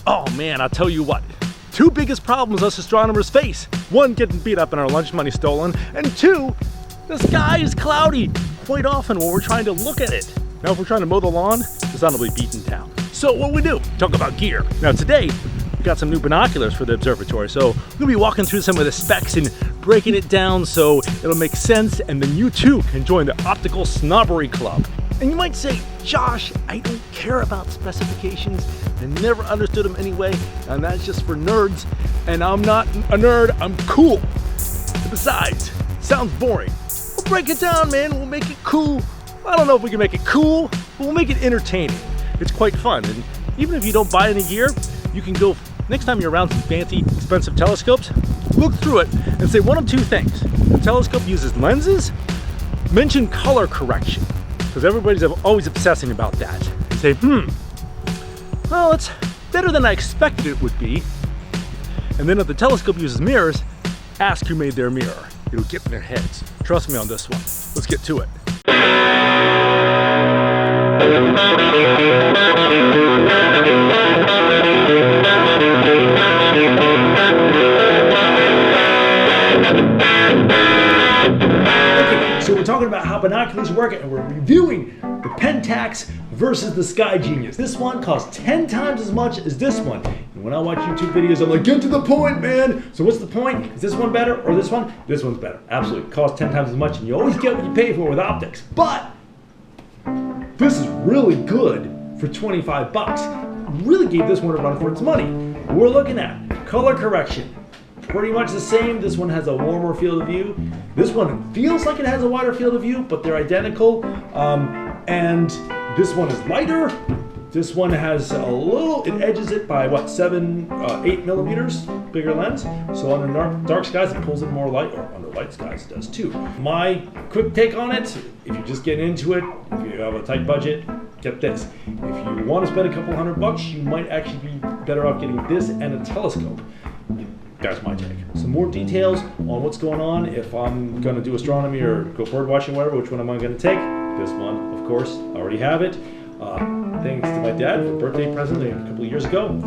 Oh man, I'll tell you what. Two biggest problems us astronomers face. One, getting beat up and our lunch money stolen. And two, the sky is cloudy quite often when we're trying to look at it. Now if we're trying to mow the lawn, the sun will be beaten down. So what we do? Talk about gear. Now today, we got some new binoculars for the observatory. So we're gonna be walking through some of the specs and breaking it down so it'll make sense, and then you too can join the Optical Snobbery Club. And you might say, Josh, I don't care about specifications. I never understood them anyway, and that's just for nerds. And I'm not a nerd, I'm cool. Besides, sounds boring. We'll break it down, man. We'll make it cool. I don't know if we can make it cool, but we'll make it entertaining. It's quite fun. And even if you don't buy any gear, you can go, next time you're around some fancy, expensive telescopes, look through it and say one of two things. The telescope uses lenses, mention color correction, because everybody's always obsessing about that. And say, well, it's better than I expected it would be. And then if the telescope uses mirrors, ask who made their mirror. It'll get in their heads. Trust me on this one. Let's get to it. Okay, so we're talking about how binoculars work, and we're reviewing the Pentax versus the Sky Genius. This one costs 10 times as much as this one. And when I watch YouTube videos, I'm like, get to the point, man. So what's the point? Is this one better or this one? This one's better. Absolutely. It costs 10 times as much, and you always get what you pay for with optics. But this is really good for 25 bucks. Really gave this one a run for its money. We're looking at color correction. Pretty much the same. This one has a warmer field of view. This one feels like it has a wider field of view, but they're identical. And this one is lighter. This one has a little, it edges it by what, 8 millimeters, bigger lens. So on the dark skies, it pulls in more light, or under light skies, it does too. My quick take on it, if you just get into it, if you have a tight budget, get this. If you want to spend a couple $100, you might actually be better off getting this and a telescope. That's my take. Some more details on what's going on. If I'm going to do astronomy or go bird watching, whatever, which one am I going to take? This one, of course. I already have it. Thanks to my dad for a birthday present a couple of years ago.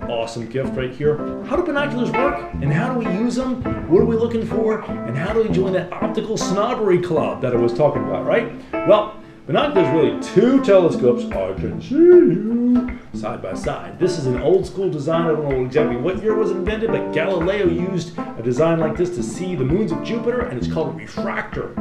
Awesome gift right here. How do binoculars work, and how do we use them? What are we looking for, and how do we join that optical snobbery club that I was talking about, right? Well, binoculars really two telescopes. I can see you side by side. This is an old school design. I don't know exactly what year it was invented, but Galileo used a design like this to see the moons of Jupiter, and it's called a refractor.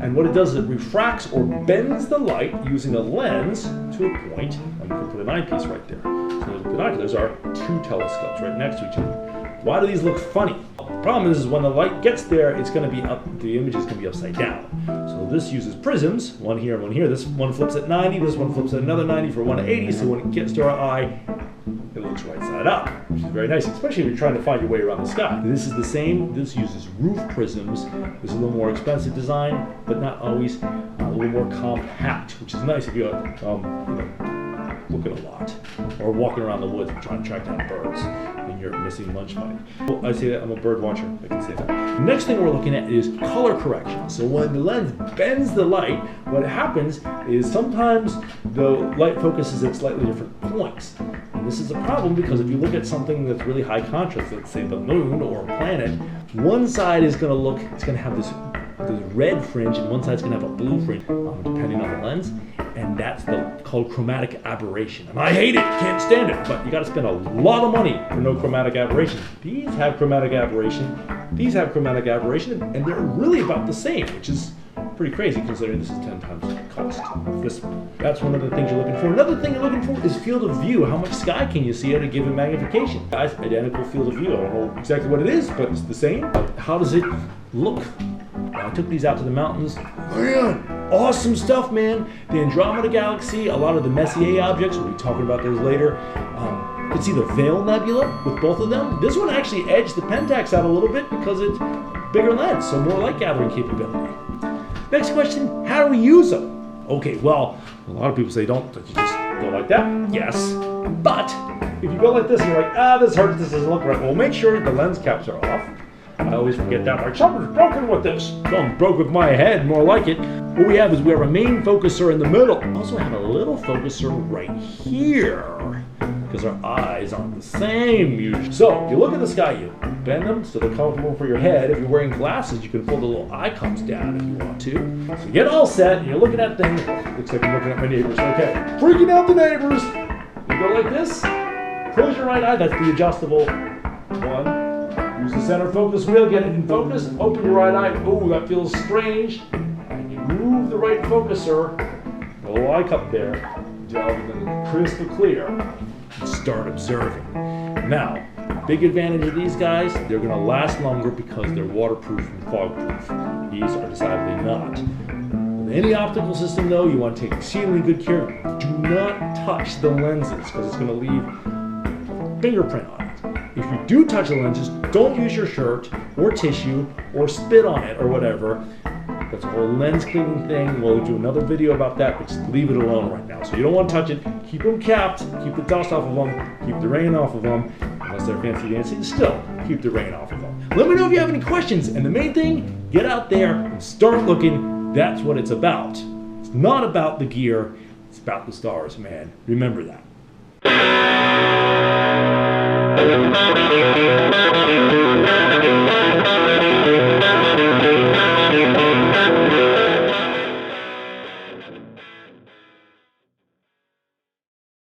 And what it does is it refracts or bends the light using a lens to a point, and we can put an eyepiece right there. So the binoculars are two telescopes right next to each other. Why do these look funny? The problem is when the light gets there, it's going to be up, the image is going to be upside down. So this uses prisms, one here and one here. This one flips at 90, this one flips at another 90 for 180, so when it gets to our eye, it looks right side up, which is very nice, especially if you're trying to find your way around the sky. This is the same. This uses roof prisms. This is a little more expensive design, but not always. A little more compact, which is nice if you're looking a lot or walking around the woods and trying to track down birds and you're missing lunch money. Well, I say that I'm a bird watcher. I can say that. Next thing we're looking at is color correction. So when the lens bends the light, what happens is sometimes the light focuses at slightly different points. This is a problem because if you look at something that's really high contrast, let's say the moon or a planet, one side is going to look, it's going to have this red fringe, and one side's going to have a blue fringe, depending on the lens, and that's called chromatic aberration. And I hate it, can't stand it, but you got to spend a lot of money for no chromatic aberration. These have chromatic aberration, these have chromatic aberration, and they're really about the same, which is pretty crazy considering this is 10 times the cost of this one. That's one of the things you're looking for. Another thing you're looking for is field of view. How much sky can you see at a given magnification? Guys, identical field of view. I don't know exactly what it is, but it's the same. How does it look? I took these out to the mountains. Man, awesome stuff, man. The Andromeda Galaxy, a lot of the Messier objects, we'll be talking about those later. You can see the Veil Nebula with both of them. This one actually edged the Pentax out a little bit because it's bigger lens, so more light gathering capability. Next question, how do we use them? Okay, well, a lot of people say don't, that you just go like that. Yes, but if you go like this and you're like, this hurts, this doesn't look right. Well, make sure the lens caps are off. I always forget that, like, something's broken with this. Something broke with my head, more like it. What we have is we have a main focuser in the middle. We also have a little focuser right here. because our eyes aren't the same usually. So you look at the sky, you bend them so they're comfortable for your head. If you're wearing glasses, you can pull the little eye cups down if you want to. So get all set, and you're looking at things. Looks like I'm looking at my neighbors. Okay, freaking out the neighbors. You go like this. Close your right eye. That's the adjustable one. Use the center focus wheel, get it in focus, open your right eye. Oh, that feels strange. And you move the right focuser, the little eye cup there, down to the crystal clear, and start observing. Now, big advantage of these guys, they're gonna last longer because they're waterproof and fog-proof. These are decidedly not. With any optical system though, you wanna take exceedingly good care. Do not touch the lenses because it's gonna leave a fingerprint on it. If you do touch the lenses, don't use your shirt or tissue or spit on it or whatever. That's a whole lens cleaning thing. We'll do another video about that, but just leave it alone right now. So you don't want to touch it. Keep them capped. Keep the dust off of them. Keep the rain off of them. Unless they're fancy dancy, still keep the rain off of them. Let me know if you have any questions. And the main thing, get out there and start looking. That's what it's about. It's not about the gear. It's about the stars, man. Remember that.